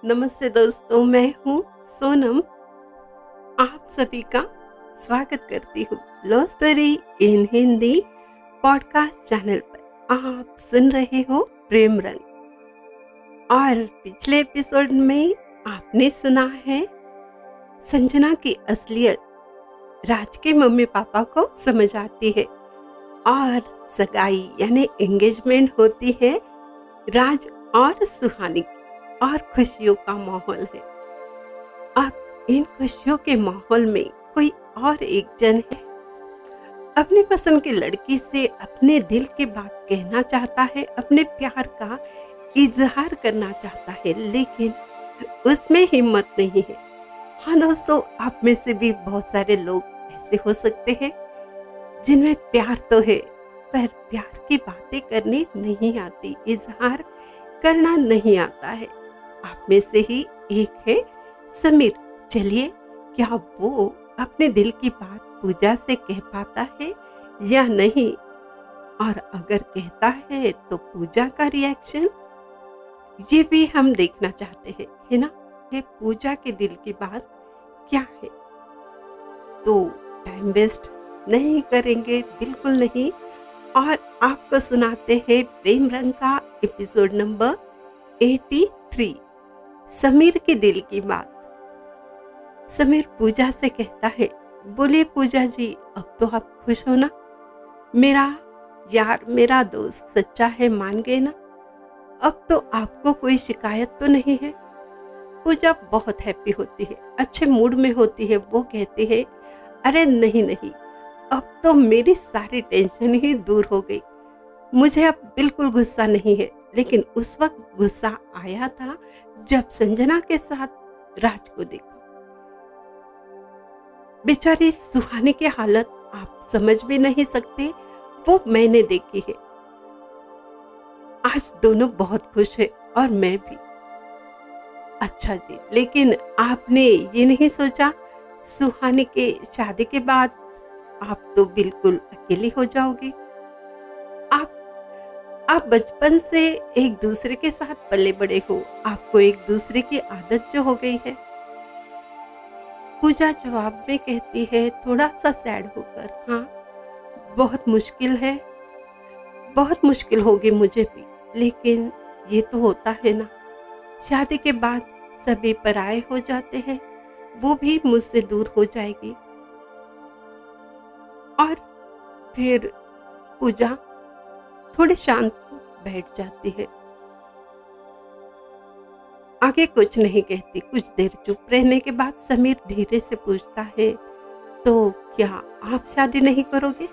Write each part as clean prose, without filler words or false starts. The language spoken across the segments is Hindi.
नमस्ते दोस्तों, मैं हूँ सोनम। आप सभी का स्वागत करती हूँ love story in Hindi podcast channel पर। आप सुन रहे हो प्रेम रंग। और पिछले एपिसोड में आपने सुना है संजना की असलियत राज के मम्मी पापा को समझ आती है और सगाई यानी एंगेजमेंट होती है राज और सुहानी की, और खुशियों का माहौल है। अब इन खुशियों के माहौल में कोई और एक जन है, अपनी पसंद की लड़की से अपने दिल की बात कहना चाहता है, अपने प्यार का इजहार करना चाहता है, लेकिन उसमें हिम्मत नहीं है। हाँ दोस्तों, आप में से भी बहुत सारे लोग ऐसे हो सकते हैं जिनमें प्यार तो है पर प्यार की बातें करनी नहीं आती, इजहार करना नहीं आता है। आप में से ही एक है समीर। चलिए, क्या वो अपने दिल की बात पूजा से कह पाता है या नहीं, और अगर कहता है तो पूजा का रिएक्शन, ये भी हम देखना चाहते हैं, है ना। ये पूजा के दिल की बात क्या है। तो टाइम वेस्ट नहीं करेंगे, बिल्कुल नहीं, और आपको सुनाते हैं प्रेम रंग का एपिसोड नंबर 83, समीर के दिल की बात। समीर पूजा से कहता है, बोलिए पूजा जी, अब तो आप खुश हो ना। मेरा यार, मेरा दोस्त सच्चा है, मान गए ना। अब तो आपको कोई शिकायत तो नहीं है। पूजा बहुत हैप्पी होती है, अच्छे मूड में होती है। वो कहती है, अरे नहीं नहीं, अब तो मेरी सारी टेंशन ही दूर हो गई। मुझे अब बिल्कुल गुस्सा नहीं है, लेकिन उस वक्त गुस्सा आया था जब संजना के साथ राज को देखा। बेचारी सुहानी की हालत आप समझ भी नहीं सकते, वो मैंने देखी है। आज दोनों बहुत खुश है और मैं भी। अच्छा जी, लेकिन आपने ये नहीं सोचा सुहानी के शादी के बाद आप तो बिल्कुल अकेली हो जाओगी। आप बचपन से एक दूसरे के साथ पले बड़े हो, आपको एक दूसरे की आदत जो हो गई है। पूजा जवाब में कहती है, थोड़ा सा सैड होकर, हाँ बहुत मुश्किल है, बहुत मुश्किल होगी मुझे भी, लेकिन ये तो होता है ना, शादी के बाद सभी पराये हो जाते हैं, वो भी मुझसे दूर हो जाएगी। और फिर पूजा थोड़ी शांत बैठ जाती है, आगे कुछ नहीं कहती। कुछ देर चुप रहने के बाद समीर धीरे से पूछता है, तो क्या आप शादी नहीं करोगे।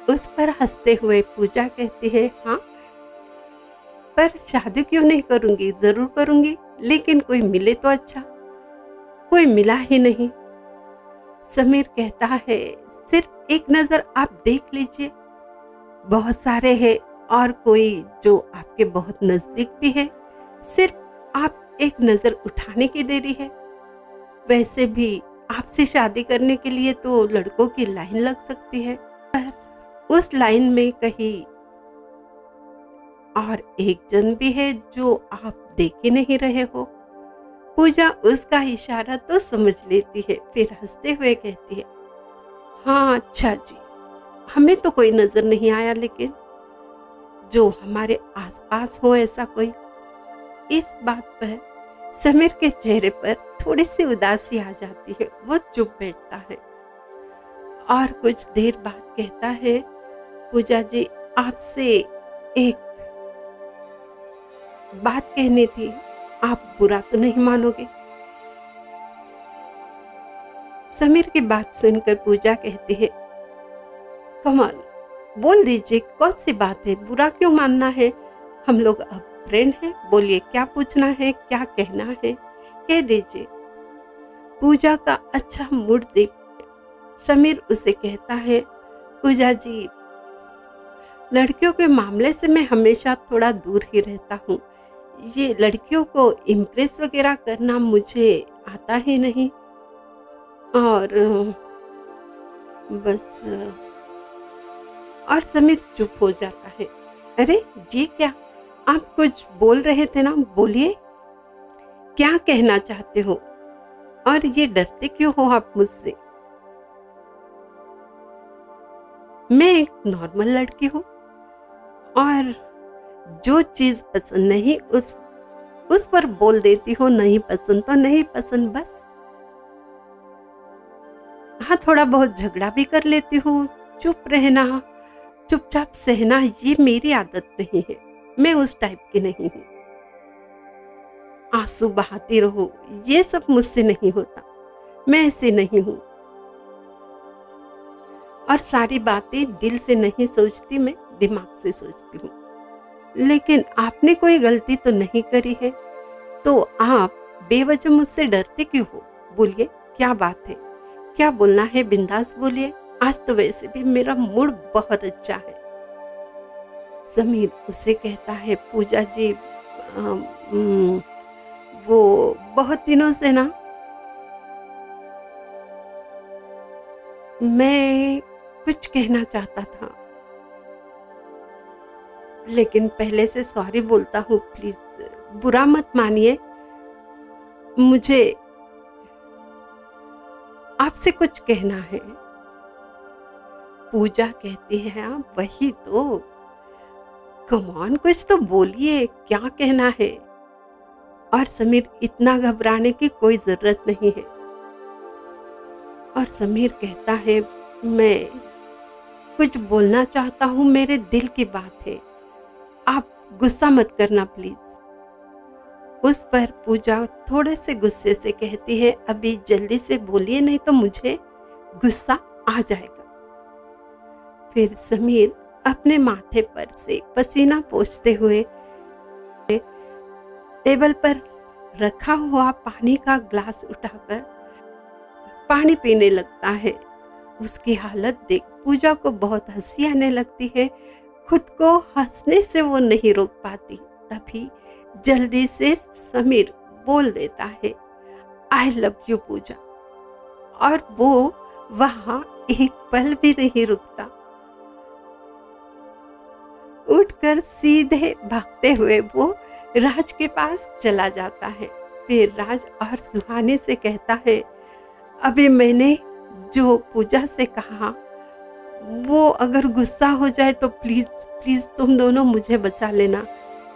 उस पर हंसते हुए पूजा कहती है, हाँ पर शादी क्यों नहीं करूंगी, जरूर करूंगी, लेकिन कोई मिले तो अच्छा। कोई मिला ही नहीं। समीर कहता है, सिर्फ एक नजर आप देख लीजिए, बहुत सारे हैं, और कोई जो आपके बहुत नजदीक भी है, सिर्फ आप एक नजर उठाने की देरी है। वैसे भी आपसे शादी करने के लिए तो लड़कों की लाइन लग सकती है, पर उस लाइन में कहीं और एक जन भी है जो आप देख ही नहीं रहे हो। पूजा उसका इशारा तो समझ लेती है, फिर हंसते हुए कहती है, हाँ अच्छा जी, हमें तो कोई नजर नहीं आया, लेकिन जो हमारे आसपास हो ऐसा कोई। इस बात पर समीर के चेहरे पर थोड़ी सी उदासी आ जाती है। वो चुप बैठता है और कुछ देर बाद कहता है, पूजा जी, आपसे एक बात कहनी थी, आप बुरा तो नहीं मानोगे। समीर की बात सुनकर पूजा कहती है, कमाल, बोल दीजिए कौन सी बात है, बुरा क्यों मानना है, हम लोग अब फ्रेंड हैं, बोलिए क्या पूछना है, क्या कहना है, कह दीजिए। पूजा का अच्छा मूड देख समीर उसे कहता है, पूजा जी, लड़कियों के मामले से मैं हमेशा थोड़ा दूर ही रहता हूँ। ये लड़कियों को इम्प्रेस वगैरह करना मुझे आता ही नहीं, और बस। और समीर चुप हो जाता है। अरे ये क्या, आप कुछ बोल रहे थे ना, बोलिए। क्या कहना चाहते हो और ये डरते क्यों हो आप मुझसे? मैं एक नॉर्मल लड़की हूँ और जो चीज पसंद नहीं उस पर बोल देती हो, नहीं पसंद तो नहीं पसंद बस। हाँ, थोड़ा बहुत झगड़ा भी कर लेती हूँ। चुप रहना, चुपचाप सहना, ये मेरी आदत नहीं है। मैं उस टाइप की नहीं हूँ। आंसू बहाती रहो, ये सब मुझसे नहीं होता। मैं ऐसे नहीं हूँ। और सारी बातें दिल से नहीं सोचती, मैं दिमाग से सोचती हूँ। लेकिन आपने कोई गलती तो नहीं करी है, तो आप बेवजह मुझसे डरते क्यों हो? बोलिए, क्या बात है? क्या बोलना है बिंदास बोलिए। आज तो वैसे भी मेरा मूड बहुत अच्छा है। समीर उसे कहता है, पूजा जी वो बहुत दिनों से ना मैं कुछ कहना चाहता था, लेकिन पहले से सॉरी बोलता हूँ, प्लीज बुरा मत मानिए। मुझे आपसे कुछ कहना है। पूजा कहती है, आप वही तो, कम ऑन, कुछ तो बोलिए, क्या कहना है? और समीर, इतना घबराने की कोई जरूरत नहीं है। और समीर कहता है, मैं कुछ बोलना चाहता हूँ, मेरे दिल की बात है, आप गुस्सा मत करना प्लीज। उस पर पूजा थोड़े से गुस्से से कहती है, अभी जल्दी से बोलिए, नहीं तो मुझे गुस्सा आ जाएगा। फिर समीर अपने माथे पर से पसीना पोंछते हुए टेबल पर रखा हुआ पानी का ग्लास उठाकर पानी पीने लगता है। उसकी हालत देख पूजा को बहुत हंसी आने लगती है। खुद को हंसने से वो नहीं रोक पाती। तभी जल्दी से समीर बोल देता है, आई लव यू पूजा। और वो वहां एक पल भी नहीं रुकता। उठकर सीधे भागते हुए वो राज के पास चला जाता है। फिर राज और सुहानी से कहता है, अभी मैंने जो पूजा से कहा, वो अगर गुस्सा हो जाए तो प्लीज प्लीज तुम दोनों मुझे बचा लेना।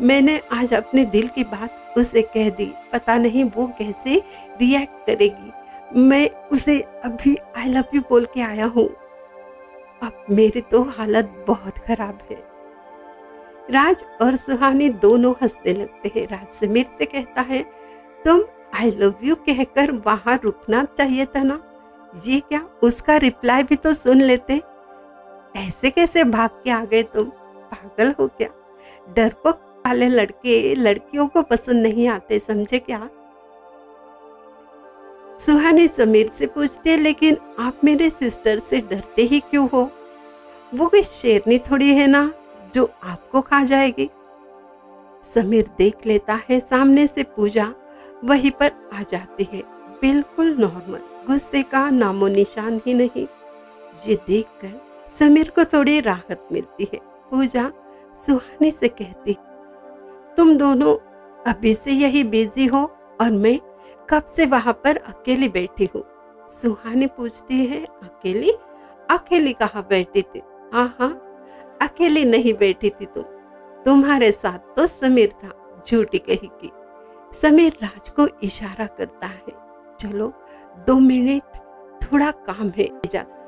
मैंने आज अपने दिल की बात उसे कह दी, पता नहीं वो कैसे रिएक्ट करेगी। मैं उसे अभी आई लव यू बोल के आया हूँ। अब मेरी तो हालत बहुत खराब है। राज और सुहानी दोनों हंसने लगते हैं। राज समीर से कहता है, तुम आई लव यू कहकर वहां रुकना चाहिए था ना। ये क्या, उसका रिप्लाई भी तो सुन लेते। ऐसे कैसे भाग के आ गए तुम? पागल हो क्या? डरपोक वाले लड़के लड़कियों को पसंद नहीं आते, समझे क्या? सुहानी समीर से पूछती है, लेकिन आप मेरे सिस्टर से डरते ही क्यों हो? वो कोई शेरनी थोड़ी है ना जो आपको खा जाएगी। समीर देख लेता है सामने से पूजा वहीं पर आ जाती है, बिल्कुल नॉर्मल, गुस्से का नामो निशान ही नहीं। ये देखकर समीर को थोड़ी राहत मिलती है। पूजा सुहानी से कहती, तुम दोनों अभी से यही बिजी हो और मैं कब से वहां पर अकेली बैठी हूँ। सुहानी पूछती है, अकेली? अकेली कहाँ बैठी थी? हाँ, अकेली नहीं बैठी थी तुम्हारे साथ तो समीर था। झूठी कहेगी। समीर राज को इशारा करता है, चलो 2 मिनट, थोड़ा काम है।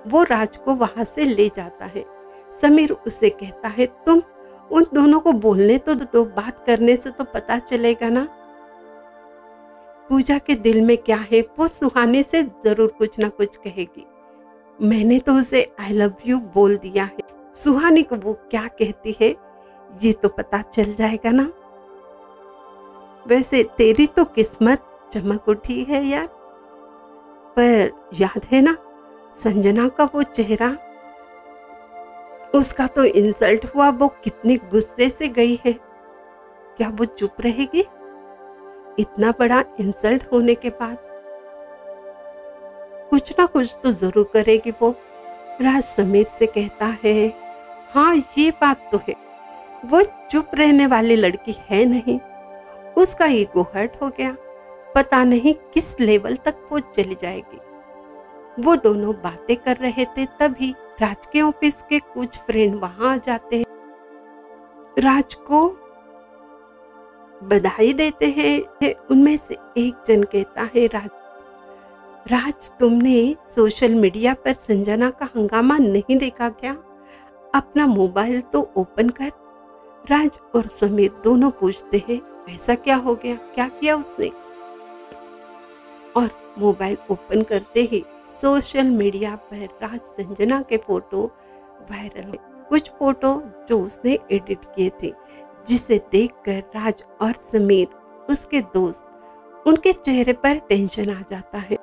वो राज को वहां से ले जाता है। समीर उसे कहता है, तुम उन दोनों को बोलने तो दो, बात करने से तो पता चलेगा ना पूजा के दिल में क्या है। वो सुहाने से जरूर कुछ ना कुछ कहेगी। मैंने तो उसे आई लव यू बोल दिया है। सुहानी को वो क्या कहती है ये तो पता चल जाएगा ना। वैसे तेरी तो किस्मत चमक उठी है यार। पर याद है ना संजना का वो चेहरा, उसका तो इंसल्ट हुआ, वो कितने गुस्से से गई है। क्या वो चुप रहेगी? इतना बड़ा इंसल्ट होने के बाद कुछ ना कुछ तो जरूर करेगी वो। राज समीर से कहता है, हाँ ये बात तो है, वो चुप रहने वाली लड़की है नहीं। उसका ईगो हर्ट हो गया। पता नहीं किस लेवल तक वो चली जाएगी। वो दोनों बातें कर रहे थे, तभी राज के ऑफिस के कुछ फ्रेंड वहां आ जाते हैं। राज को बधाई देते हैं। उनमें से एक जन कहता है, राज तुमने सोशल मीडिया पर संजना का हंगामा नहीं देखा क्या? अपना मोबाइल तो ओपन कर। राज और समीर दोनों पूछते हैं, ऐसा क्या हो गया, क्या किया उसने? और मोबाइल ओपन करते ही सोशल मीडिया पर राज संजना के फोटो वायरल हुए। कुछ फोटो जो उसने एडिट किए थे, जिसे देखकर राज और समीर, उसके दोस्त, उनके चेहरे पर टेंशन आ जाता है।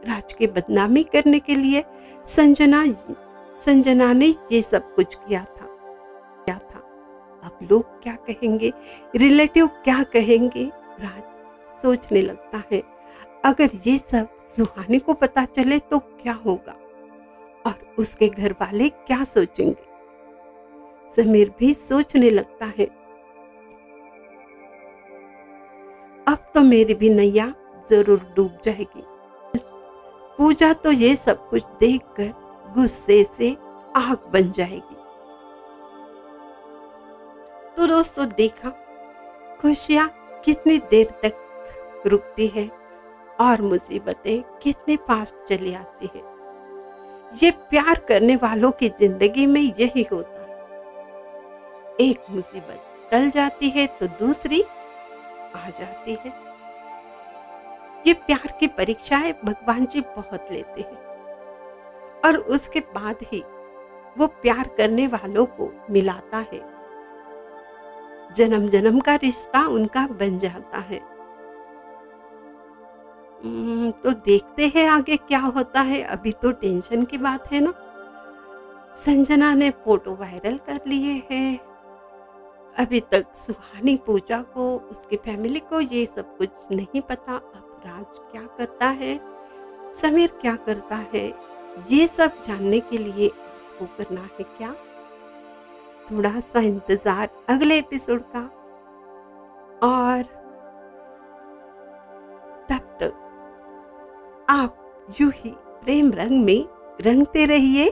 राज की बदनामी करने के लिए संजना ने ये सब कुछ किया था। अब लोग क्या कहेंगे, रिलेटिव क्या कहेंगे? राज सोचने लगता है, अगर ये सब सुहानी को पता चले तो क्या होगा और उसके घर वाले क्या सोचेंगे? समीर भी सोचने लगता है, अब तो मेरी भी नैया जरूर डूब जाएगी। पूजा तो ये सब कुछ देखकर गुस्से से आग बन जाएगी। तो दोस्तों, देखा खुशियां कितनी देर तक रुकती है और मुसीबतें कितनी फास्ट चली आती है। ये प्यार करने वालों की जिंदगी में यही होता है। एक मुसीबत टल जाती है तो दूसरी आ जाती है। ये प्यार की परीक्षाएं भगवान जी बहुत लेते हैं और उसके बाद ही वो प्यार करने वालों को मिलाता है। जन्म जन्म का रिश्ता उनका बन जाता है। तो देखते हैं आगे क्या होता है। अभी तो टेंशन की बात है ना। संजना ने फोटो वायरल कर लिए हैं। अभी तक सुहानी, पूजा को, उसकी फैमिली को ये सब कुछ नहीं पता। अब राज क्या करता है, समीर क्या करता है, ये सब जानने के लिए आपको करना है क्या? थोड़ा सा इंतजार अगले एपिसोड का। और तब तक आप यूं ही प्रेम रंग में रंगते रहिए।